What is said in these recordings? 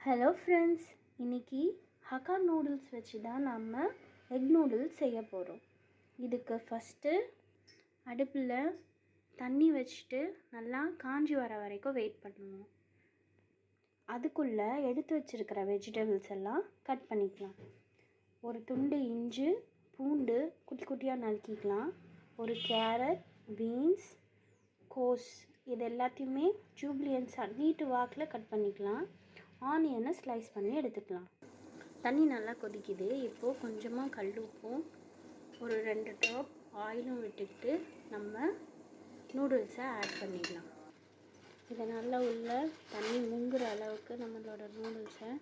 Hello friends, இன்றைக்கி hakka noodles வச்சு தான் நம்ம எக் நூடுல்ஸ் செய்ய போகிறோம். இதுக்கு ஃபஸ்ட்டு அடுப்பில் தண்ணி வச்சுட்டு நல்லா காஞ்சி வர வரைக்கும் வெயிட் பண்ணுவோம். அதுக்குள்ளே எடுத்து வச்சுருக்கிற வெஜிடபிள்ஸ் எல்லாம் கட் பண்ணிக்கலாம். ஒரு துண்டு இஞ்சி, பூண்டு குட்டி குட்டியாக நறுக்கிக்கலாம். ஒரு கேரட், பீன்ஸ், கோஸ் இது எல்லாத்தையுமே ஜூப்ளியன்ஸாக நீட்டு வாக்கில் கட் பண்ணிக்கலாம். ஆனியனை ஸ்லைஸ் பண்ணி எடுத்துக்கலாம். தண்ணி நல்லா கொதிக்குது. இப்போது கொஞ்சமாக கல் உப்பும் ஒரு 2 ட்ராப் ஆயிலும் விட்டுக்கிட்டு நம்ம நூடுல்ஸை ஆட் பண்ணிடலாம். இதை நல்லா உள்ள தண்ணி முங்குற அளவுக்கு நம்மளோட நூடுல்ஸை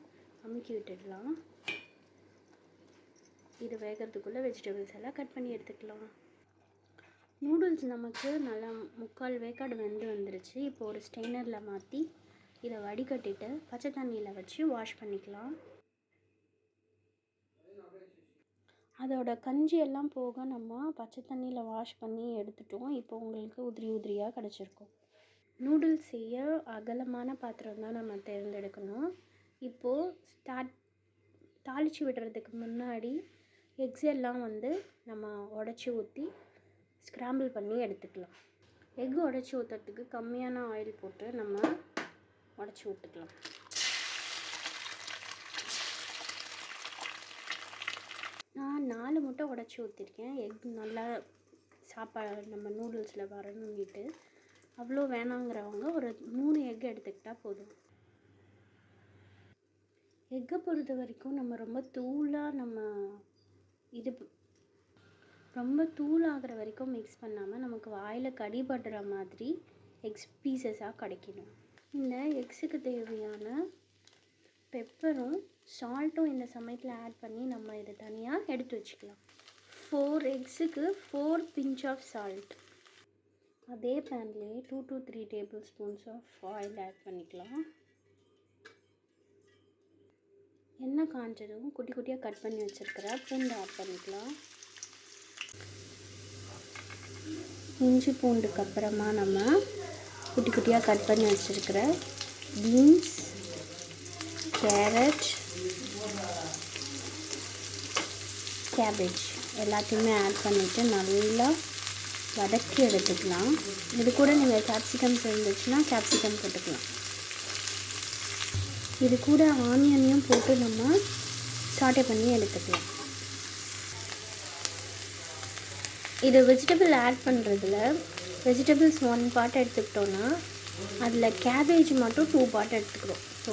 அமுக்கி விட்டுடலாம். இது வேகிறதுக்குள்ளே வெஜிடபிள்ஸ் எல்லாம் கட் பண்ணி எடுத்துக்கலாம். நூடுல்ஸ் நமக்கு நல்லா 3/4 வேக்காடு வெந்து வந்துருச்சு. இப்போ ஒரு ஸ்டெய்னரில் மாற்றி இதை வடிகட்டிட்டு பச்சை தண்ணியில் வச்சு வாஷ் பண்ணிக்கலாம். அதோட கஞ்சி எல்லாம் போக நம்ம பச்சை தண்ணியில் வாஷ் பண்ணி எடுத்துட்டோம். இப்போ உங்களுக்கு உதிரி உதிரியாக கிடச்சிருக்கும். நூடுல்ஸ் செய்ய அகலமான பாத்திரம் தான் நம்ம தேர்ந்தெடுக்கணும். இப்போது தாளித்து விடுறதுக்கு முன்னாடி எக்ஸ் எல்லாம் நம்ம உடச்சி ஊற்றி ஸ்க்ராம்பிள் பண்ணி எடுத்துக்கலாம். எக் உடச்சி ஊற்றுறதுக்கு கம்மியான ஆயில் போட்டு நம்ம உடச்சி விட்டுக்கலாம். நான் 4 முட்டை உடச்சி ஊற்றிருக்கேன். எக் நல்லா சாப்பாடு நம்ம நூடுல்ஸில் வரணுன்னுட்டு. அவ்வளோ வேணாங்கிறவங்க ஒரு 3 எக் எடுத்துக்கிட்டால் போதும். எக்கை பொறுத்த வரைக்கும் நம்ம ரொம்ப தூளாகிற வரைக்கும் மிக்ஸ் பண்ணாமல் நமக்கு வாயில் கடிபடுற மாதிரி எக்ஸ் பீசஸாக கிடைக்கணும். இந்த எக்ஸுக்கு தேவையான பெப்பரும் சால்ட்டும் இந்த சமயத்தில் ஆட் பண்ணி நம்ம இதை தனியாக எடுத்து வச்சுக்கலாம். 4 எக்ஸுக்கு 4 பிஞ்ச் ஆஃப் சால்ட். அதே பேன்லேயே 2 to 3 tablespoons of oil add பண்ணிக்கலாம். எண்ணெய் காஞ்சதும் குட்டி குட்டியாக கட் பண்ணி வச்சுருக்கிற பூண்டு ஆட் பண்ணிக்கலாம். இஞ்சி பூண்டுக்கு அப்புறமா நம்ம குட்டி குட்டியாக கட் பண்ணி வச்சுருக்கிற பீன்ஸ், கேரட், கேபேஜ் எல்லாத்தையுமே ஆட் பண்ணிவிட்டு நல்லா வதக்கி எடுத்துக்கலாம். இது கூட நீங்கள் கேப்சிகம்ஸ் இருந்துச்சுன்னா கேப்சிகம் போட்டுக்கலாம். இது கூட ஆனியனையும் போட்டு நம்ம சாட்டே பண்ணி எடுத்துக்கலாம். இது வெஜிடபிள் ஆட் பண்ணுறதுல வெஜிடபிள்ஸ் 1 பார்ட் எடுத்துக்கிட்டோன்னா அதில் கேபேஜ் மட்டும் 2 பார்ட் எடுத்துக்கிறோம். ஸோ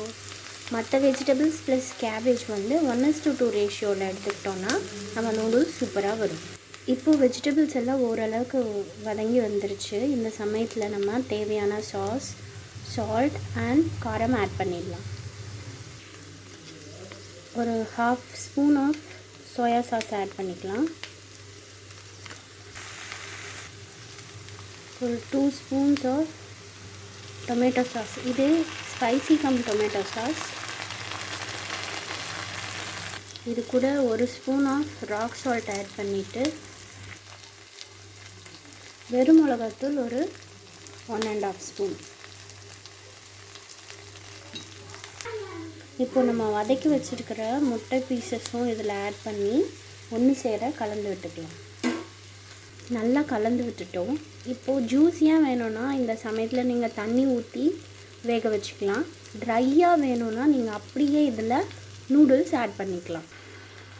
மற்ற வெஜிடபிள்ஸ் ப்ளஸ் கேபேஜ் 1:2 ரேஷியோவில் எடுத்துக்கிட்டோன்னா நம்ம நூடுல்ஸ் சூப்பராக வரும். இப்போது வெஜிடபிள்ஸ் எல்லாம் ஓரளவுக்கு வதங்கி வந்துருச்சு. இந்த சமயத்தில் நம்ம தேவையான சாஸ், சால்ட் அண்ட் காரம் ஆட் பண்ணிடலாம். ஒரு 1/2 spoon of soya sauce add பண்ணிக்கலாம். ஒரு 2 ஸ்பூன்ஸ் ஆஃப் டொமேட்டோ சாஸ். இது ஸ்பைசி டொமேட்டோ சாஸ். இது கூட 1 spoon of rock salt add பண்ணிவிட்டு வெறும் மிளகாத்தூள் ஒரு 1.5 ஸ்பூன். இப்போ நம்ம வதக்கி வச்சுருக்கிற முட்டை பீசஸும் இதில் ஆட் பண்ணி ஒன்று சேர கலந்து விட்டுக்கலாம். நல்லா கலந்து விட்டுட்டோம். இப்போது ஜூஸியாக வேணும்னா இந்த சமயத்தில் நீங்கள் தண்ணி ஊற்றி வேக வச்சுக்கலாம். ட்ரையாக வேணும்னா நீங்கள் அப்படியே இதில் நூடுல்ஸ் ஆட் பண்ணிக்கலாம்.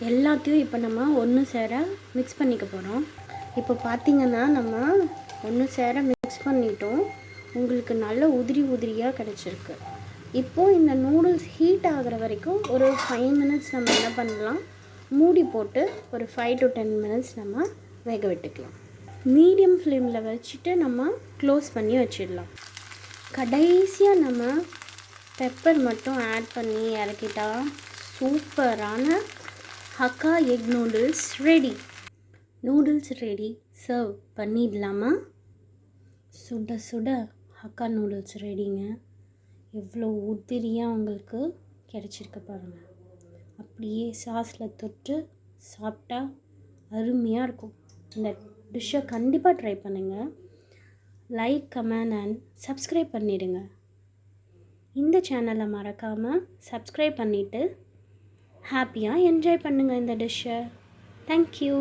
எல்லாத்தையும் இப்போ நம்ம ஒன்று சேர மிக்ஸ் பண்ணிக்க போகிறோம். இப்போ பார்த்திங்கன்னா நம்ம ஒன்று சேர மிக்ஸ் பண்ணிட்டோம். உங்களுக்கு நல்ல உதிரியாக கிடச்சிருக்கு. இப்போது இந்த நூடுல்ஸ் ஹீட் ஆகிற வரைக்கும் ஒரு 5 மினிட்ஸ் நம்ம என்ன பண்ணலாம், மூடி போட்டு ஒரு 5 to 10 மினிட்ஸ் நம்ம வேக விட்டுக்கலாம். மீடியம் ஃப்ளேமில் வச்சுட்டு நம்ம க்ளோஸ் பண்ணி வச்சிடலாம். கடைசியாக நம்ம பெப்பர் மட்டும் ஆட் பண்ணி இறக்கிட்டா சூப்பரான hakka egg noodles ready. Noodles ready. Serve பண்ணிடலாமா? சுட சுட ஹக்கா நூடுல்ஸ் ரெடிங்க. எவ்வளோ உதிரியாக உங்களுக்கு கிடச்சிருக்க பாருங்கள். அப்படியே சாஸில் தொட்டு சாப்பிட்டா அருமையாக இருக்கும். இந்த டிஷ்ஷை கண்டிப்பாக ட்ரை பண்ணுங்கள். லைக், கமெண்ட் அண்ட் சப்ஸ்கிரைப் பண்ணிடுங்க. இந்த சேனலை மறக்காமல் சப்ஸ்கிரைப் பண்ணிவிட்டு ஹாப்பியாக என்ஜாய் பண்ணுங்கள் இந்த டிஷ்ஷை. தேங்க்யூ.